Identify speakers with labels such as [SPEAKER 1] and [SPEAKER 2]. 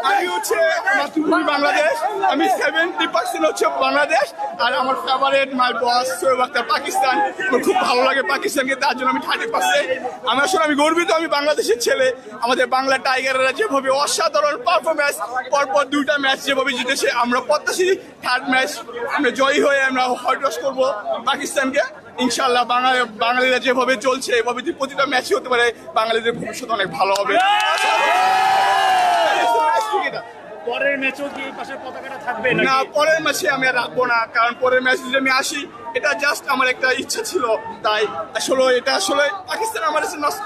[SPEAKER 1] আমি হচ্ছে মাতৃভূমি বাংলাদেশ, আমি 70% হচ্ছে বাংলাদেশ, আর আমার ফেভারিট মাই বস শোয়েব আখতার পাকিস্তান। আমার খুব ভালো লাগে পাকিস্তানকে, তার জন্য আমি 30%। আমি গর্বিত, আমি বাংলাদেশের ছেলে। আমাদের বাংলা টাইগাররা যেভাবে অসাধারণ পারফরমেন্স, পরপর 2টা ম্যাচ যেভাবে জিতেছে, আমরা প্রত্যাশী থার্ড ম্যাচ আমরা জয়ী হয়ে আমরা হোয়াইট ওয়াশ করবো পাকিস্তানকে ইনশাল্লাহ। বাঙালিরা যেভাবে চলছে এভাবে যদি প্রতিটা ম্যাচই হতে পারে, বাঙালিদের ভবিষ্যৎ অনেক ভালো হবে।
[SPEAKER 2] পরের ম্যাচও কি এই পাশের পতাকাটা থাকবে
[SPEAKER 1] না, পরের ম্যাচে আমি আর রাখবো না, কারণ পরের ম্যাচ যদি আমি আসি, এটা জাস্ট আমার একটা ইচ্ছা ছিল। তাই আসলে এটা পাকিস্তান আমার কাছে